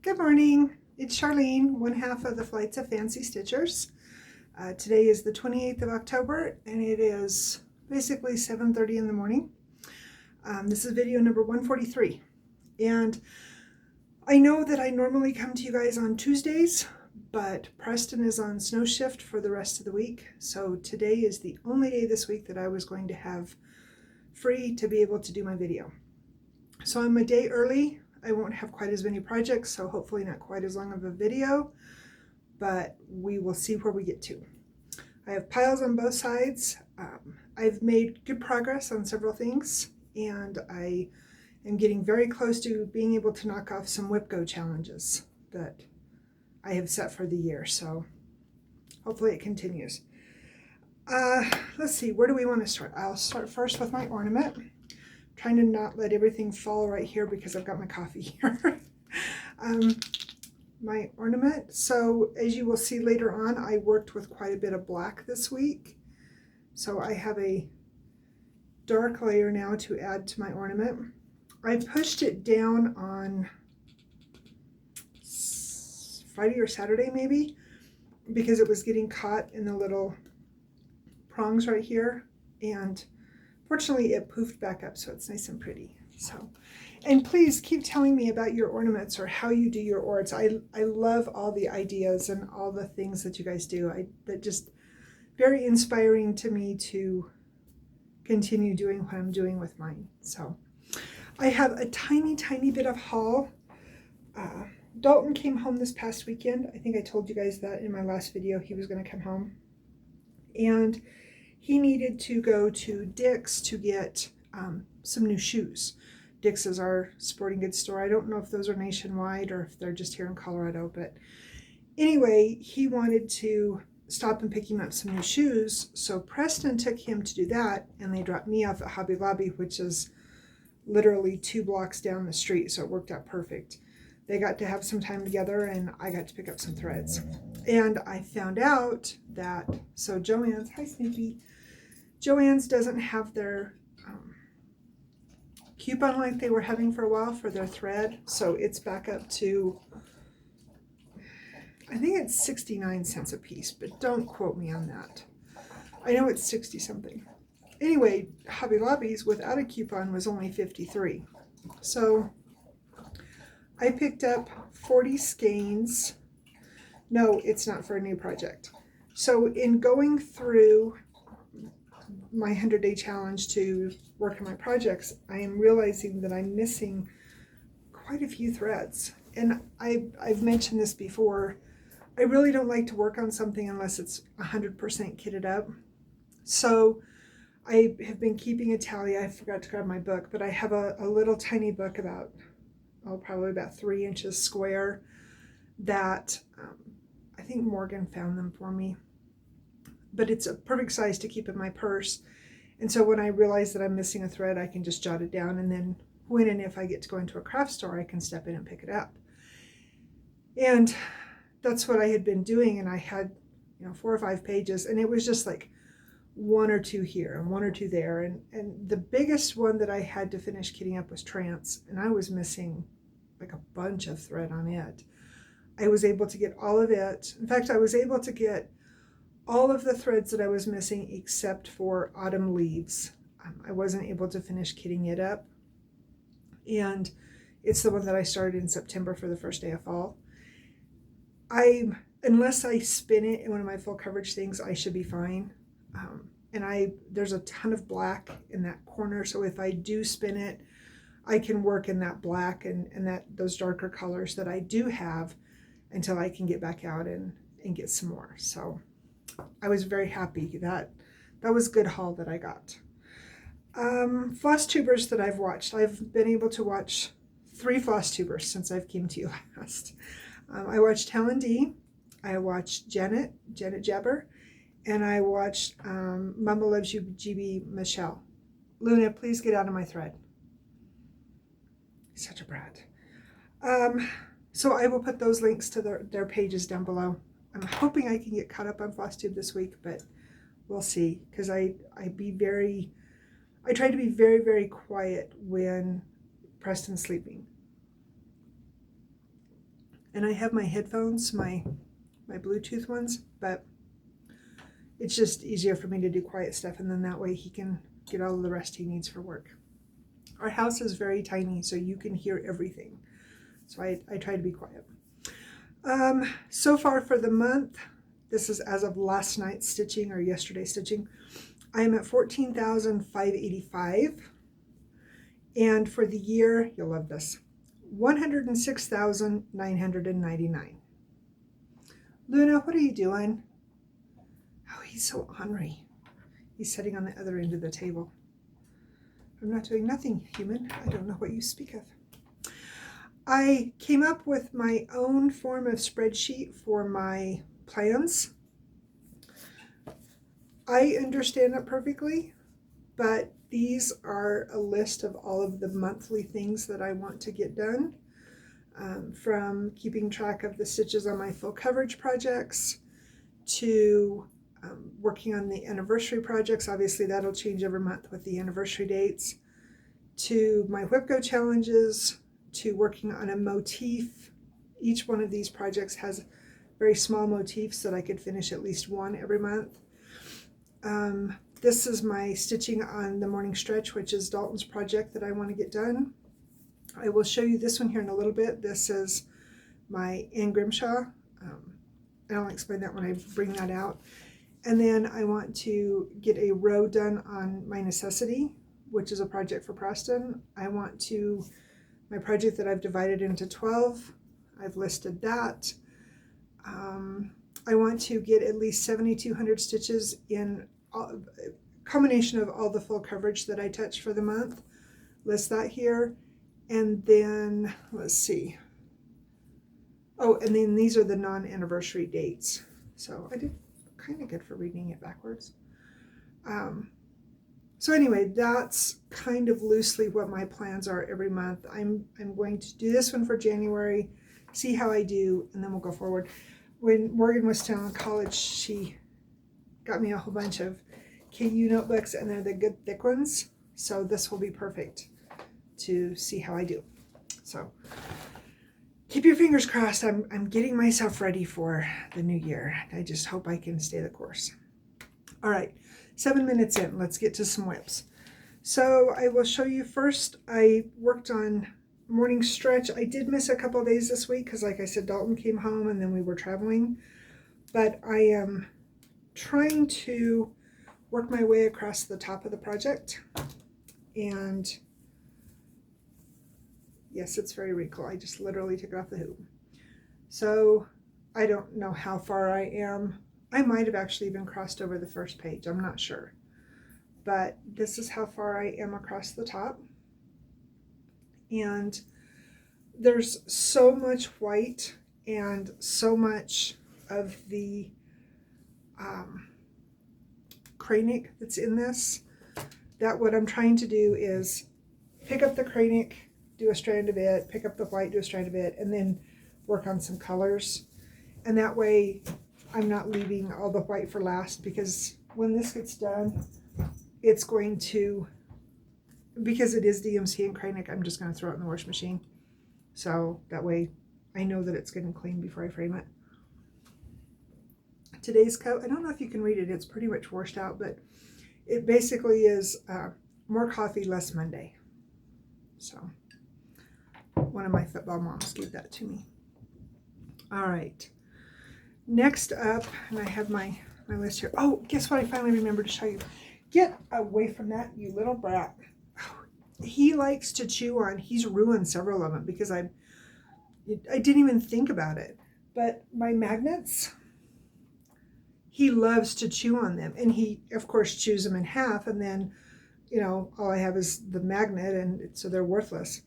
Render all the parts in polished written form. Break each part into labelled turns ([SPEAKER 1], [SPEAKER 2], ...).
[SPEAKER 1] Good morning, it's Charlene, one half of the Flights of Fancy Stitchers. Today is the 28th of October and it is basically 7:30 in the morning. This is video number 143 and I know that I normally come to you guys on Tuesdays, but Preston is on snow shift for the rest of the week, so today is the only day this week that I was going to have free to be able to do my video. So I'm a day early. I won't have quite as many projects, so hopefully not quite as long of a video, but we will see where we get to. I have piles on both sides. I've made good progress on several things, and I am getting very close to being able to knock off some Whip Go challenges that I have set for the year, so hopefully it continues. Let's see, where do we want to start? I'll start first with my ornament. Trying to not let everything fall right here because I've got my coffee here. My ornament. So as you will see later on, I worked with quite a bit of black this week. So I have a dark layer now to add to my ornament. I pushed it down on Friday or Saturday maybe, because it was getting caught in the little prongs right here, and fortunately it poofed back up, so it's nice and pretty. So, and please keep telling me about your ornaments or how you do your ords. I love all the ideas and all the things that you guys do. That just very inspiring to me to continue doing what I'm doing with mine. So I have a tiny bit of haul. Dalton came home this past weekend. I think I told you guys that in my last video. He was going to come home, and he needed to go to Dick's to get some new shoes. Dick's is our sporting goods store. I don't know if those are nationwide or if they're just here in Colorado, but anyway, he wanted to stop and pick him up some new shoes, so Preston took him to do that, and they dropped me off at Hobby Lobby, which is literally 2 blocks down the street, so it worked out perfect. They got to have some time together, and I got to pick up some threads. And I found out that, so Joann's, hi Snoopy, Joann's doesn't have their coupon like they were having for a while for their thread, so it's back up to, I think it's 69 cents a piece, but don't quote me on that. I know it's 60 something. Anyway, Hobby Lobby's without a coupon was only 53. So I picked up 40 skeins. No, it's not for a new project. So in going through my 100-day challenge to work on my projects, I am realizing that I'm missing quite a few threads. And I've mentioned this before. I really don't like to work on something unless it's 100% kitted up. So I have been keeping a tally. I forgot to grab my book, but I have a little tiny book about, probably about 3 inches square that I think Morgan found them for me. But it's a perfect size to keep in my purse. And so when I realize that I'm missing a thread, I can just jot it down, and then when and if I get to go into a craft store, I can step in and pick it up. And that's what I had been doing, and I had 4 or 5 pages, and it was just like 1 or 2 here and 1 or 2 there, and the biggest one that I had to finish kitting up was Trance, and I was missing like a bunch of thread on it. I was able to get all of it. In fact, I was able to get all of the threads that I was missing except for Autumn Leaves. I wasn't able to finish kitting it up, and it's the one that I started in September for the first day of fall. Unless I spin it in one of my full coverage things, I should be fine. And there's a ton of black in that corner, so if I do spin it, I can work in that black and those darker colors that I do have until I can get back out and get some more. So I was very happy. That was good haul that I got. Flosstubers that I've watched. I've been able to watch 3 Flosstubers since I've came to you last. I watched Helen D, I watched Janet Jabber, and I watched Mama Loves You GB Michelle. Luna, please get out of my thread. Such a brat. So I will put those links to their pages down below. I'm hoping I can get caught up on Flosstube this week, but we'll see, because I try to be very quiet when Preston's sleeping. And I have my headphones, my Bluetooth ones, but it's just easier for me to do quiet stuff, and then that way he can get all of the rest he needs for work. Our house is very tiny, so you can hear everything. So I try to be quiet. So far for the month, this is as of last night's stitching or yesterday's stitching, I am at 14,585. And for the year, you'll love this, 106,999. Luna, what are you doing? Oh, he's so ornery. He's sitting on the other end of the table. I'm not doing nothing, human. I don't know what you speak of. I came up with my own form of spreadsheet for my plans. I understand it perfectly, but these are a list of all of the monthly things that I want to get done, from keeping track of the stitches on my full coverage projects to working on the anniversary projects. Obviously that'll change every month with the anniversary dates, to my WhipGo challenges, to working on a motif. Each one of these projects has very small motifs that I could finish at least one every month. This is my stitching on the morning stretch, which is Dalton's project that I want to get done. I will show you this one here in a little bit. This is my Grimshaw. And I'll explain that when I bring that out. And then I want to get a row done on my necessity, which is a project for Preston. I want to, my project that I've divided into 12, I've listed that. I want to get at least 7,200 stitches in a combination of all the full coverage that I touch for the month. List that here. And then, let's see. Oh, and then these are the non-anniversary dates. So I did kind of good for reading it backwards. So anyway, that's kind of loosely what my plans are every month. I'm going to do this one for January, see how I do, and then we'll go forward. When Morgan was still in college, she got me a whole bunch of KU notebooks, and they're the good thick ones. So this will be perfect to see how I do. So keep your fingers crossed. I'm getting myself ready for the new year. I just hope I can stay the course. All right, 7 minutes in, let's get to some whips. So I will show you first, I worked on morning stretch. I did miss a couple of days this week because, like I said, Dalton came home and then we were traveling. But I am trying to work my way across the top of the project. And yes, it's very wrinkled. I just literally took it off the hoop. So I don't know how far I am. I might have actually even crossed over the first page. I'm not sure. But this is how far I am across the top. And there's so much white and so much of the cranic that's in this, that what I'm trying to do is pick up the cranic, do a strand of it, pick up the white, do a strand of it, and then work on some colors. And that way I'm not leaving all the white for last, because when this gets done, it's going to, because it is DMC and cranic, I'm just going to throw it in the wash machine. So that way I know that it's getting clean before I frame it. Today's coat, I don't know if you can read it, it's pretty much washed out, but it basically is more coffee, less Monday. So one of my football moms gave that to me. All right, next up, and I have my list here. Oh, guess what? I finally remembered to show you. Get away from that, you little brat. He likes to chew on, he's ruined several of them because I didn't even think about it. But my magnets, he loves to chew on them. And he, of course, chews them in half. And then, you know, all I have is the magnet, and so they're worthless.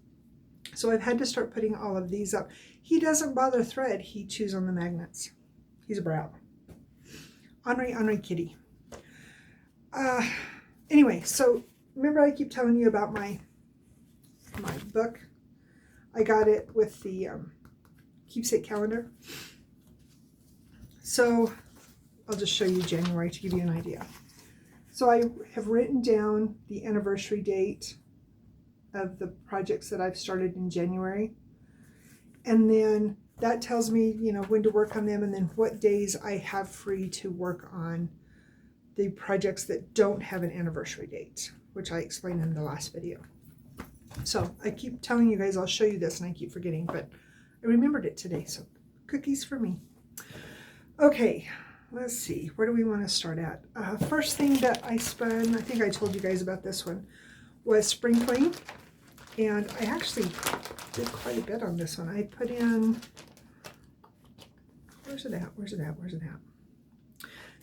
[SPEAKER 1] So I've had to start putting all of these up. He doesn't bother thread. He chews on the magnets. He's a brat. Ornery kitty. Anyway, so remember I keep telling you about my book? I got it with the keepsake calendar. So I'll just show you January to give you an idea. So I have written down the anniversary date of the projects that I've started in January. And then that tells me, you know, when to work on them and then what days I have free to work on the projects that don't have an anniversary date, which I explained in the last video. So I keep telling you guys I'll show you this and I keep forgetting, but I remembered it today, so cookies for me. Okay, let's see, where do we want to start at? First thing that I spun, I think I told you guys about this one, was sprinkling. And I actually did quite a bit on this one. I put in, where's it at?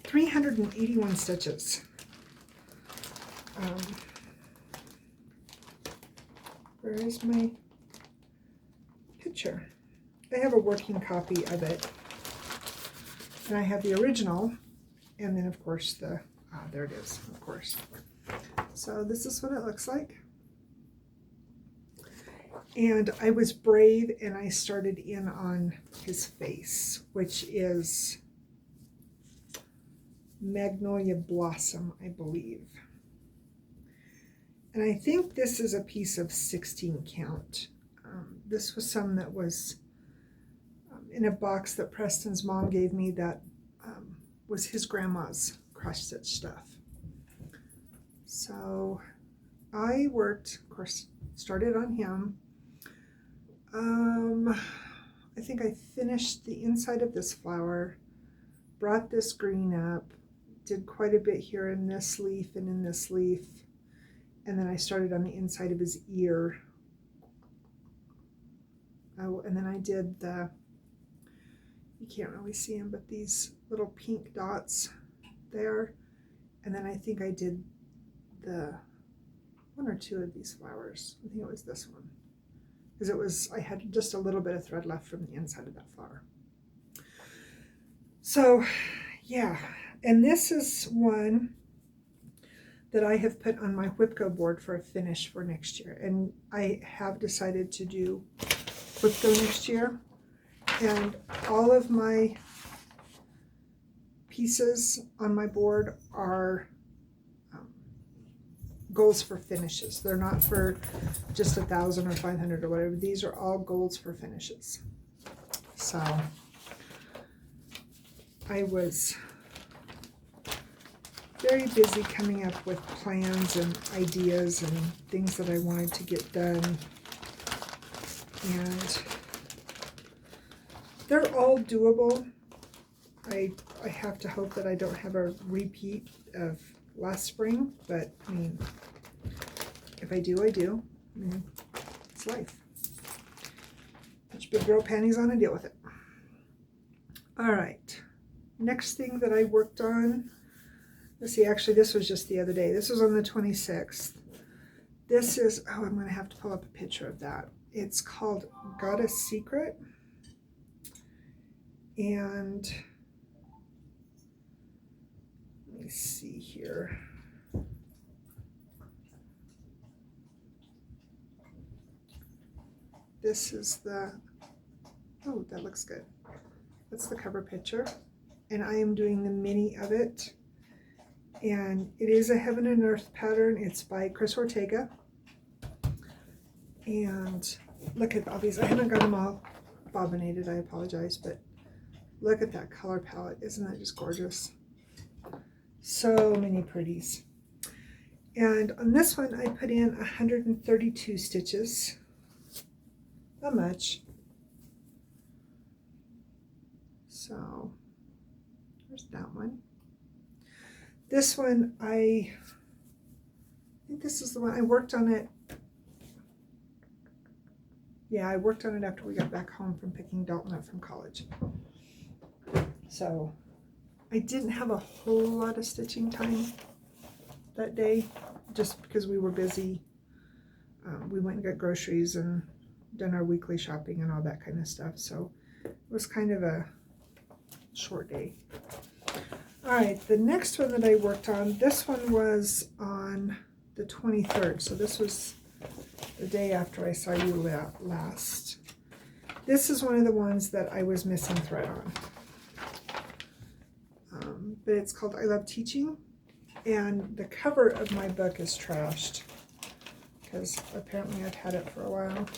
[SPEAKER 1] 381 stitches. Where is my picture? I have a working copy of it. And I have the original, and then of course there it is, of course. So this is what it looks like. And I was brave and I started in on his face, which is Magnolia Blossom, I believe. And I think this is a piece of 16 count. This was some that was in a box that Preston's mom gave me that was his grandma's cross-stitch stuff. So I worked, of course, started on him. I think I finished the inside of this flower, brought this green up, did quite a bit here in this leaf and in this leaf, and then I started on the inside of his ear. Oh, and then I did the, you can't really see them, but these little pink dots there, and then I think I did the one or two of these flowers. I think it was this one. Because it was, I had just a little bit of thread left from the inside of that flower. So yeah, and this is one that I have put on my Whipco board for a finish for next year. And I have decided to do Whipco next year. And all of my pieces on my board are goals for finishes. They're not for just 1,000 or 500 or whatever. These are all goals for finishes. So I was very busy coming up with plans and ideas and things that I wanted to get done. And they're all doable. I have to hope that I don't have a repeat of last spring, but I mean, if I do, I do. I mean, it's life. Put your big girl panties on and deal with it. All right, next thing that I worked on, let's see, actually this was just the other day. This was on the 26th. This is, oh, I'm gonna have to pull up a picture of that. It's called Got a Secret. And let me see here. This is the, oh, that looks good. That's the cover picture. And I am doing the mini of it. And it is a Heaven and Earth pattern. It's by Chris Ortega. And look at all these. I haven't got them all bobbinated, I apologize, but look at that color palette. Isn't that just gorgeous? So many pretties. And on this one, I put in 132 stitches. Not much. So there's that one. This one, I think this is the one I worked on it. Yeah, I worked on it after we got back home from picking Dalton up from college. So I didn't have a whole lot of stitching time that day, just because we were busy. We went and got groceries and done our weekly shopping and all that kind of stuff. So it was kind of a short day. All right, the next one that I worked on, this one was on the 23rd. So this was the day after I saw you last. This is one of the ones that I was missing thread on. But it's called I Love Teaching. And the cover of my book is trashed because apparently I've had it for a while.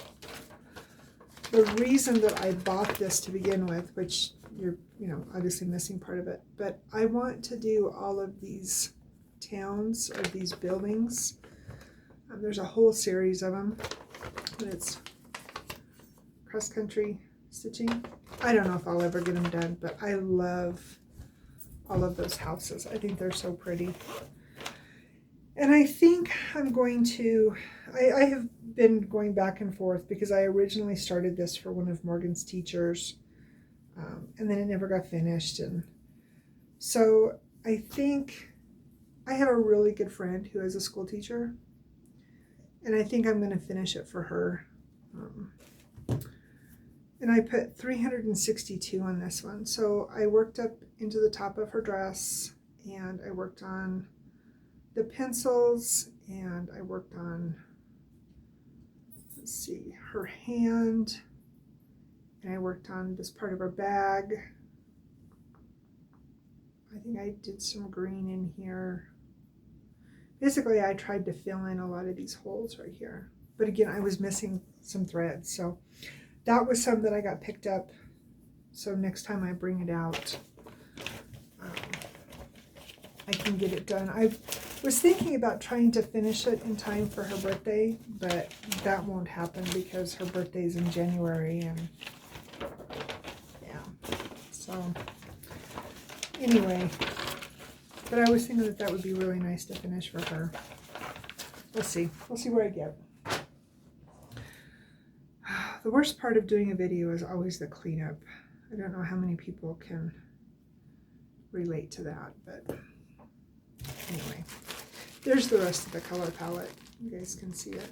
[SPEAKER 1] the reason that I bought this to begin with, which you're, obviously missing part of it, but I want to do all of these towns or these buildings. There's a whole series of them, but it's cross-country stitching. I don't know if I'll ever get them done, but I love all of those houses. I think they're so pretty. And I think I'm going to, I have been going back and forth because I originally started this for one of Morgan's teachers, and then it never got finished. And so I think I have a really good friend who is a school teacher, and I think I'm going to finish it for her. And I put 362 on this one. So I worked up into the top of her dress, and I worked on the pencils, and I worked on, let's see, her hand, and I worked on this part of her bag. I think I did some green in here. Basically, I tried to fill in a lot of these holes right here. But again, I was missing some threads. So that was some that I got picked up. So next time I bring it out, I can get it done. I was thinking about trying to finish it in time for her birthday, but that won't happen because her birthday is in January, and yeah. So anyway, but I was thinking that that would be really nice to finish for her. We'll see. We'll see where I get. The worst part of doing a video is always the cleanup. I don't know how many people can relate to that, but anyway, there's the rest of the color palette. You guys can see it.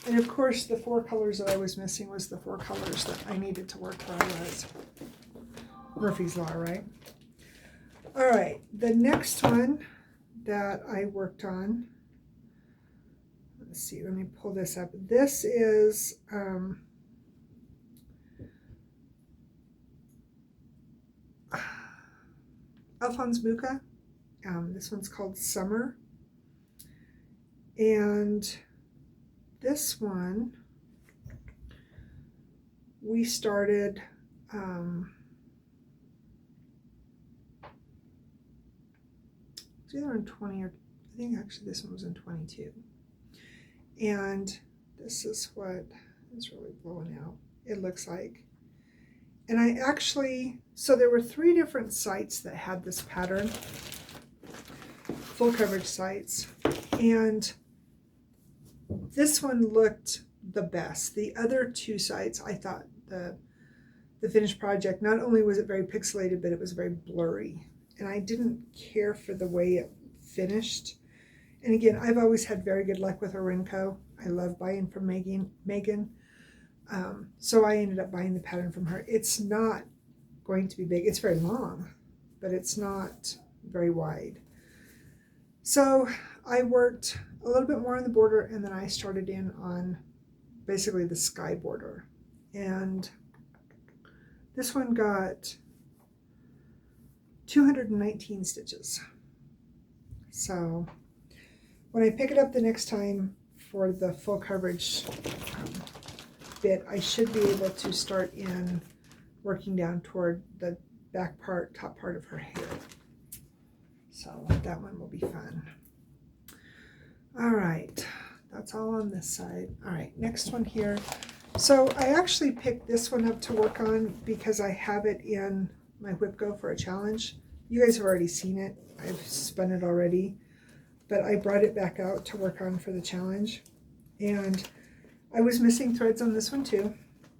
[SPEAKER 1] And of course, the 4 colors that I was missing was the 4 colors that I needed to work where I was. Murphy's Law, right? All right, the next one that I worked on, let's see, let me pull this up. This is Alphonse Mucha. This one's called Summer. And this one, we started it's either in 20 or I think actually this one was in 22. And this is what is really blowing out. It looks like. And I actually, so there were 3 different sites that had this pattern, full coverage sites, and this one looked the best. The other 2 sites, I thought the finished project, not only was it very pixelated, but it was very blurry. And I didn't care for the way it finished. And again, I've always had very good luck with Orenco. I love buying from Megan. So I ended up buying the pattern from her. It's not going to be big. It's very long, but it's not very wide. So I worked a little bit more on the border, and then I started in on basically the sky border. And this one got 219 stitches. So when I pick it up the next time for the full coverage bit, I should be able to start in working down toward the back part, top part of her hair. So that one will be fun. All right, that's all on this side. All right, next one here. So I actually picked this one up to work on because I have it in my Whip Go for a challenge. You guys have already seen it. I've spun it already, but I brought it back out to work on for the challenge. And I was missing threads on this one too,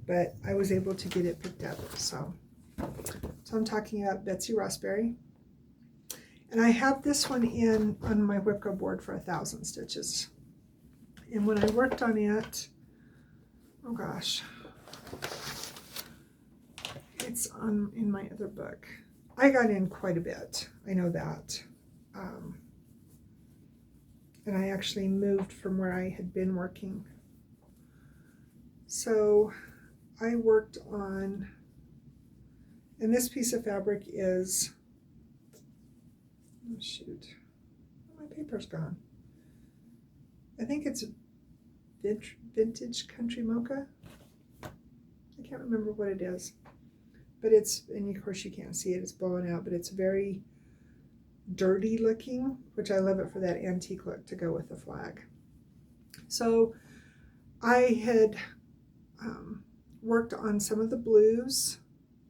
[SPEAKER 1] but I was able to get it picked up. So I'm talking about Betsy Raspberry. And I have this one in on my Whip Go board for 1,000 stitches. And when I worked on it, oh gosh, it's in my other book. I got in quite a bit, I know that. And I actually moved from where I had been working. So I worked on, and this piece of fabric is, oh shoot, my paper's gone. I think it's Vintage Country Mocha. can't remember what it is, but it's, and of course you can't see it, it's blowing out, but it's very dirty looking, which I love it for that antique look to go with the flag. So I had worked on some of the blues,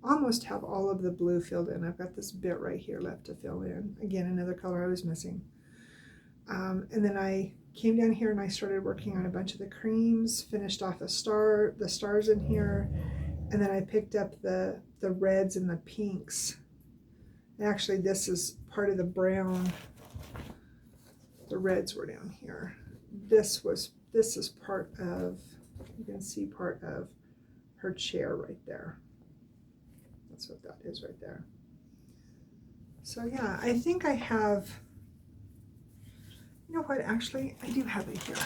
[SPEAKER 1] almost have all of the blue filled in. I've got this bit right here left to fill in. Again, another color I was missing. And then I came down here and I started working on a bunch of the creams, finished off the stars in here, and then I picked up the reds and the pinks. Actually, this is part of the brown. The reds were down here. This is part of, you can see part of her chair right there. That's what that is right there. So yeah, I think I have, you know what, actually, I do have it here.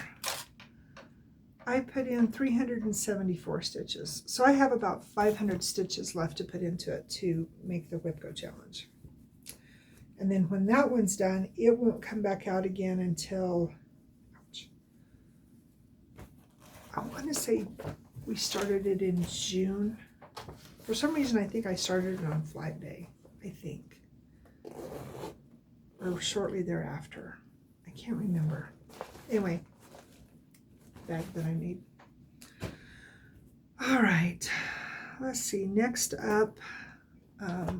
[SPEAKER 1] I put in 374 stitches. So I have about 500 stitches left to put into it to make the Whip Go challenge. And then when that one's done, it won't come back out again until, ouch, I want to say we started it in June. For some reason, I think I started it on Flag Day, I think. Or shortly thereafter. I can't remember. Anyway, bag that I made. All right, let's see. Next up, I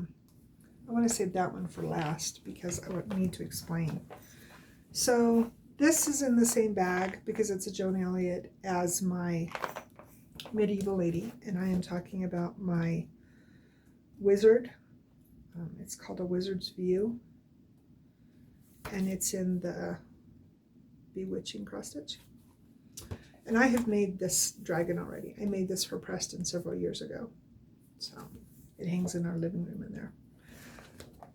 [SPEAKER 1] want to save that one for last because I would need to explain. So this is in the same bag because it's a Joan Elliott as my medieval lady, and I am talking about my wizard. It's called a Wizard's View, and it's in the Bewitching cross stitch. And I have made this dragon already. I made this for Preston several years ago, so it hangs in our living room in there.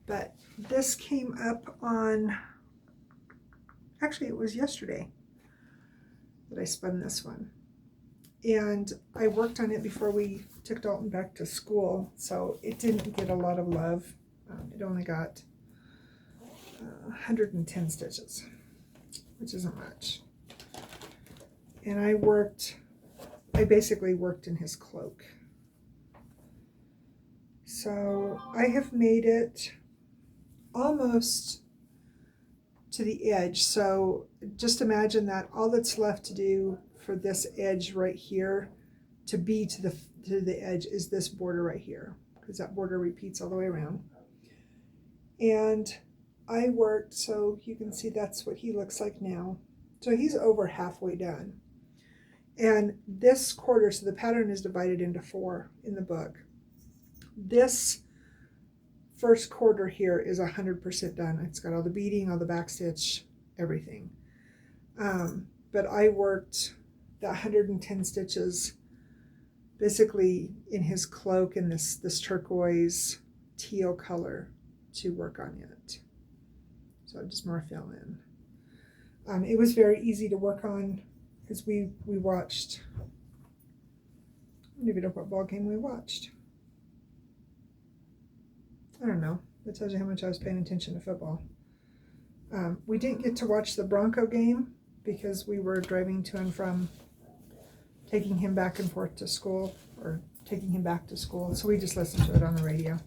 [SPEAKER 1] But this came up on, actually it was yesterday that I spun this one. And I worked on it before we took Dalton back to school, so it didn't get a lot of love. It only got 110 stitches, which isn't much. And I basically worked in his cloak. So I have made it almost to the edge. So just imagine that all that's left to do for this edge right here to be to the edge is this border right here, because that border repeats all the way around. And I worked, so you can see that's what he looks like now. So he's over halfway done. And this quarter, so the pattern is divided into 4 in the book. This first quarter here is 100% done. It's got all the beading, all the back stitch, everything. But I worked the 110 stitches basically in his cloak in this turquoise teal color to work on it. So just more fill in. It was very easy to work on because we watched, I don't even know what ball game we watched. I don't know. That tells you how much I was paying attention to football. We didn't get to watch the Bronco game because we were driving to and from taking him back and forth to school, or taking him back to school. So we just listened to it on the radio.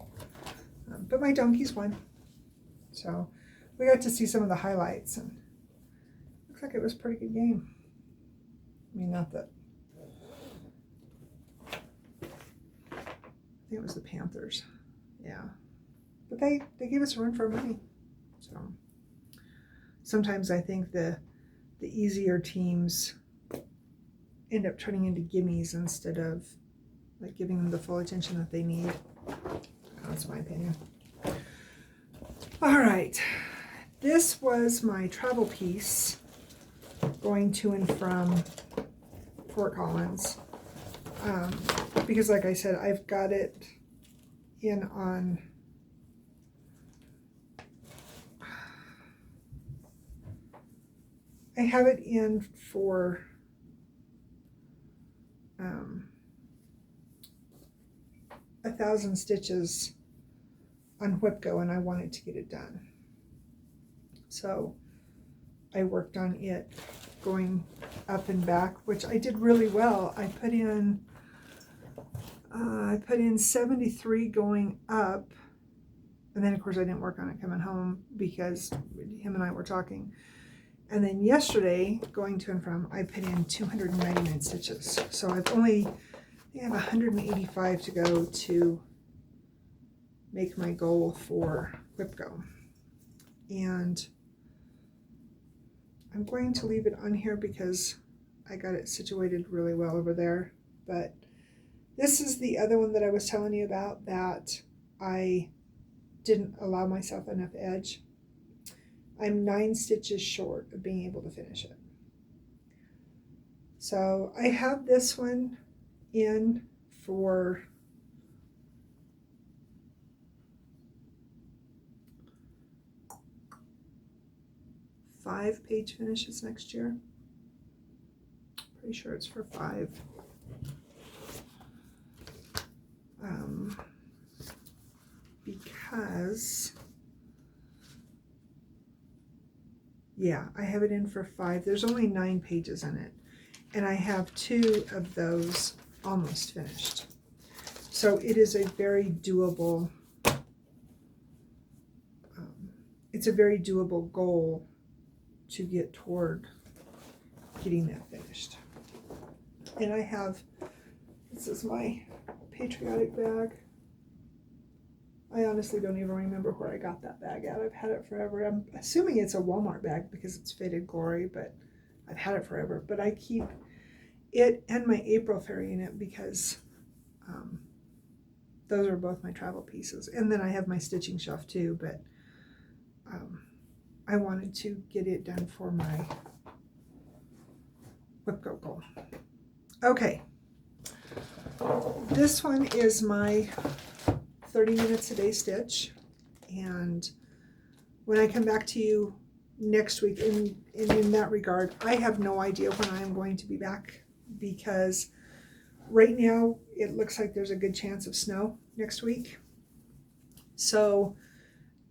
[SPEAKER 1] But my donkeys won. So we got to see some of the highlights, and looks like it was a pretty good game. I mean, not that. I think it was the Panthers. Yeah. But they gave us a run for our money. So sometimes I think the easier teams end up turning into gimmies instead of like giving them the full attention that they need. That's my opinion. All right, this was my travel piece going to and from Fort Collins, because like I said, I've got it in on I have it in for 1,000 stitches on Whip Go, and I wanted to get it done. So I worked on it going up and back, which I did really well. I put in I put in 73 going up, and then of course I didn't work on it coming home because him and I were talking. And then yesterday, going to and from, I put in 299 stitches. So I have 185 to go to make my goal for WIPGO. And I'm going to leave it on here because I got it situated really well over there. But this is the other one that I was telling you about that I didn't allow myself enough edge. I'm 9 stitches short of being able to finish it. So I have this one in for five page finishes next year. Pretty sure it's for 5. Because yeah, I have it in for 5. There's only 9 pages in it, and I have 2 of those almost finished. So it is a very doable, it's a very doable goal to get toward getting that finished. And I have, this is my patriotic bag. I honestly don't even remember where I got that bag at. I've had it forever. I'm assuming it's a Walmart bag because it's faded glory, but I've had it forever. But I keep it and my April fairy in it because those are both my travel pieces. And then I have my stitching shelf too, but I wanted to get it done for my WIPGO goal. Okay, this one is my 30 minutes a day stitch, and when I come back to you next week in that regard, I have no idea when I am going to be back, because right now it looks like there's a good chance of snow next week. So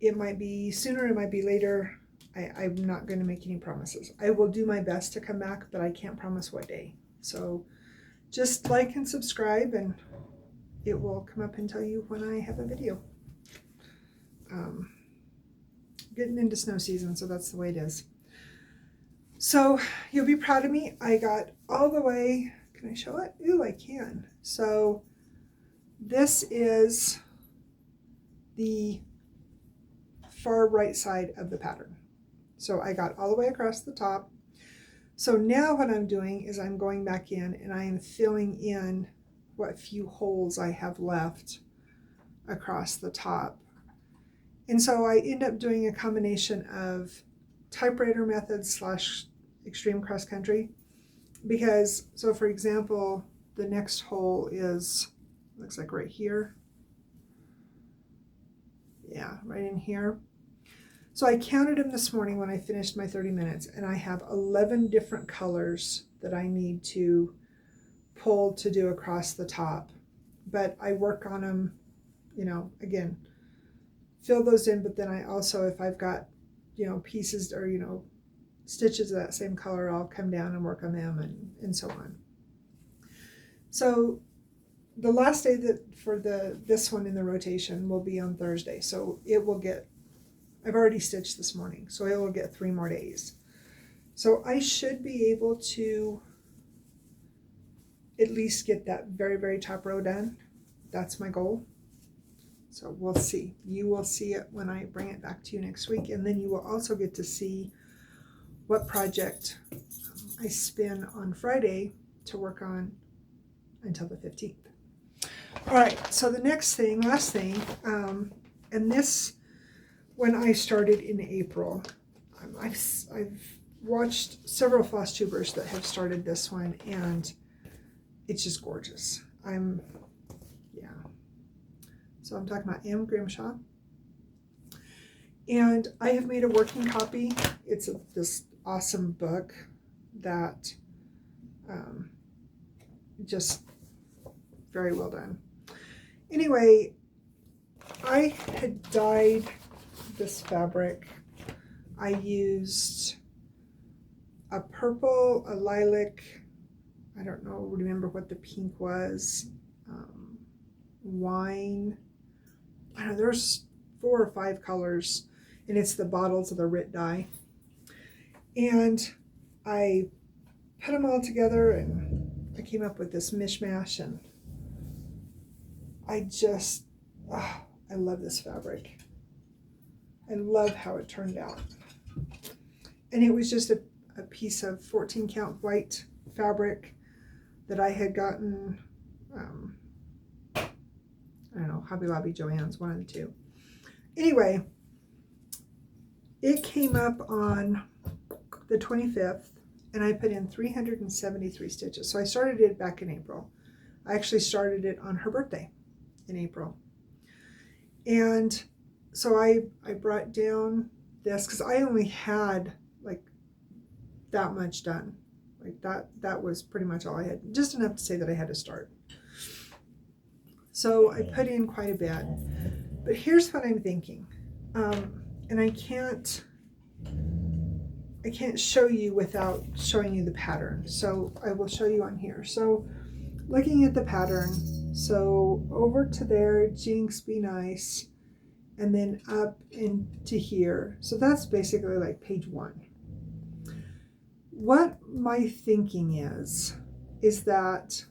[SPEAKER 1] it might be sooner, it might be later. I'm not going to make any promises. I will do my best to come back, but I can't promise what day. So just like and subscribe, and it will come up and tell you when I have a video. Getting into snow season, so that's the way it is. So you'll be proud of me. I got all the way, can I show it? Ooh, I can. So this is the far right side of the pattern. So I got all the way across the top. So now what I'm doing is I'm going back in and I am filling in what few holes I have left across the top. And so I end up doing a combination of typewriter method / extreme cross country, because, so for example, the next hole is, looks like right here. Yeah, right in here. So I counted them this morning when I finished my 30 minutes, and I have 11 different colors that I need to pull to do across the top. But I work on them, you know, again, fill those in, but then I also, if I've got, you know, pieces or, you know, stitches of that same color, I'll come down and work on them, and so on. So the last day that for this one in the rotation will be on Thursday. So it will get, I've already stitched this morning, so it will get 3 more days. So I should be able to at least get that very, very top row done. That's my goal. So we'll see. You will see it when I bring it back to you next week, and then you will also get to see what project I spin on Friday to work on until the 15th. All right, so the next thing, last thing, and this, when I started in April, I've watched several floss tubers that have started this one, and it's just gorgeous. So I'm talking about Grimshaw. And I have made a working copy. It's this awesome book that just very well done. Anyway, I had dyed this fabric. I used a purple, a lilac, I don't know, remember what the pink was. wine. I don't know, there's 4 or 5 colors, and it's the bottles of the Rit dye. And I put them all together, and I came up with this mishmash, and I just, I love this fabric. I love how it turned out. And it was just a piece of 14 count white fabric that I had gotten, I don't know, Hobby Lobby, Joann's, one of the two. Anyway, it came up on the 25th, and I put in 373 stitches. So I started it back in April. I actually started it on her birthday in April. And so I brought down this because I only had like that much done. Like that was pretty much all I had, just enough to say that I had to start. So I put in quite a bit, but here's what I'm thinking. And I can't show you without showing you the pattern. So I will show you on here. So looking at the pattern, so over to there, Jinx, Be Nice, and then up into here. So that's basically like page 1. What my thinking is that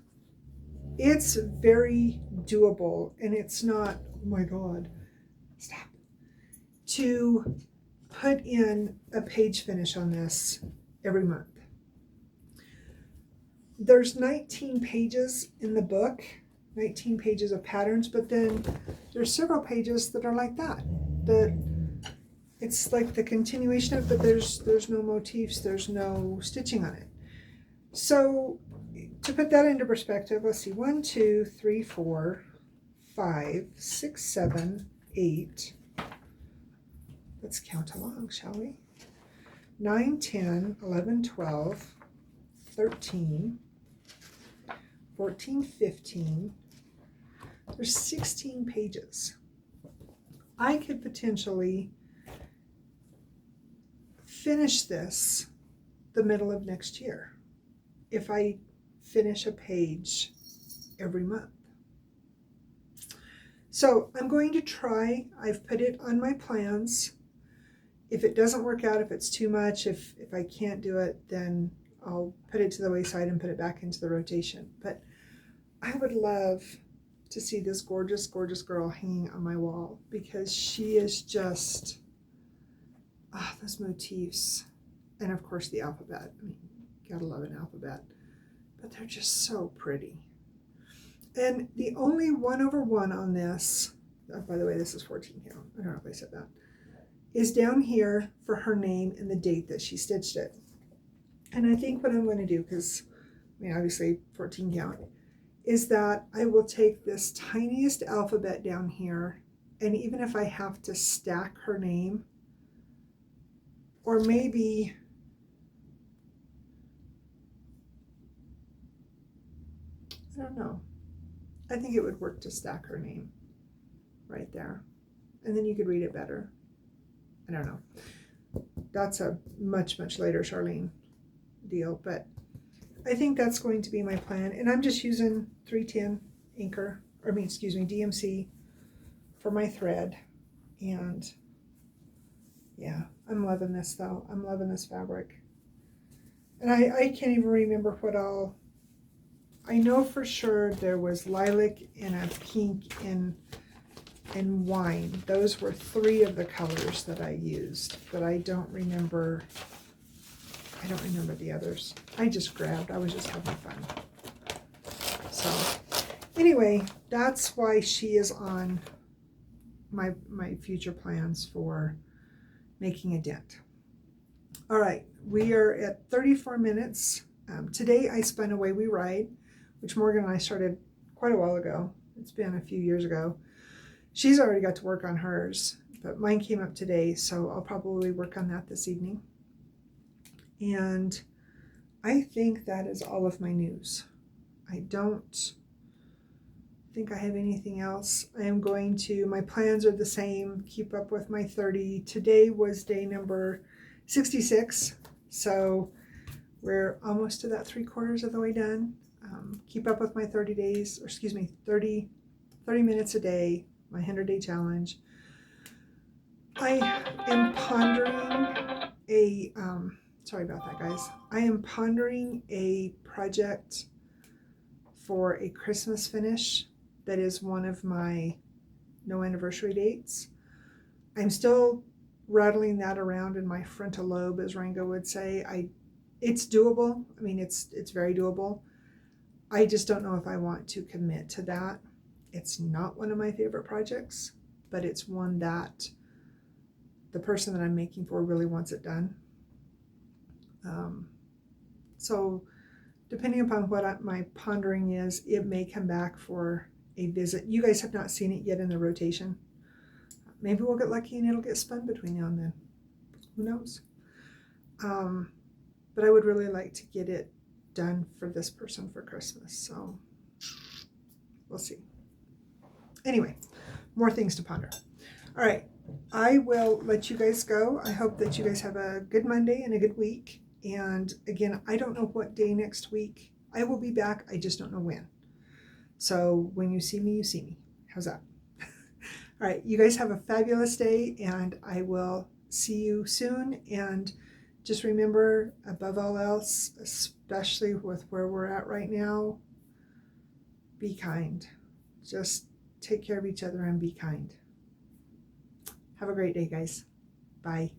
[SPEAKER 1] it's very doable, and it's not, oh my God, stop, to put in a page finish on this every month. There's 19 pages in the book, 19 pages of patterns, but then there's several pages that are like that it's like the continuation of, but there's no motifs, there's no stitching on it. So to put that into perspective, let's see, 1, 2, 3, 4, 5, 6, 7, 8. Let's count along, shall we? 9, 10, 11, 12, 13, 14, 15. There's 16 pages. I could potentially finish this the middle of next year if I finish a page every month. So I'm going to try. I've put it on my plans. If it doesn't work out, if it's too much, if I can't do it, then I'll put it to the wayside and put it back into the rotation. But I would love to see this gorgeous, gorgeous girl hanging on my wall, because she is just, those motifs. And of course the alphabet. I mean, gotta love an alphabet. But they're just so pretty. And the only 1/1 on this, by the way, this is 14 count. I don't know if I said that, is down here for her name and the date that she stitched it. And I think what I'm going to do, because I mean, obviously 14 count, is that I will take this tiniest alphabet down here, and even if I have to stack her name, or maybe I don't know, I think it would work to stack her name right there, and then you could read it better. I don't know. That's a much, much later Charlene deal, but I think that's going to be my plan. And I'm just using 310 DMC for my thread. And yeah, I'm loving this though. I'm loving this fabric. And I can't even remember what all. I know for sure there was lilac and a pink and wine. Those were 3 of the colors that I used, but I don't remember the others. I just grabbed, I was just having fun. So anyway, that's why she is on my future plans for making a dent. All right, we are at 34 minutes. Today I spun Away We Ride, which Morgan and I started quite a while ago. It's been a few years ago. She's already got to work on hers, but mine came up today, so I'll probably work on that this evening. And I think that is all of my news. I don't think I have anything else. I am going to, my plans are the same, keep up with my 30. Today was day number 66, so we're almost to that 3/4 of the way done. Keep up with my 30 days, or excuse me, 30 30 minutes a day, my 100-day challenge. I am pondering a, sorry about that, guys. I am pondering a project for a Christmas finish that is one of my no anniversary dates. I'm still rattling that around in my frontal lobe, as Rango would say. It's doable. I mean, it's very doable. I just don't know if I want to commit to that. It's not one of my favorite projects, but it's one that the person that I'm making for really wants it done. So depending upon what my pondering is, it may come back for a visit. You guys have not seen it yet in the rotation. Maybe we'll get lucky and it'll get spun between now and then. Who knows? But I would really like to get it done for this person for Christmas. So we'll see. Anyway, more things to ponder. All right. I will let you guys go. I hope that you guys have a good Monday and a good week. And again, I don't know what day next week I will be back. I just don't know when. So when you see me, you see me. How's that? All right. You guys have a fabulous day, and I will see you soon. And just remember, above all else, especially with where we're at right now, be kind. Just take care of each other and be kind. Have a great day, guys. Bye.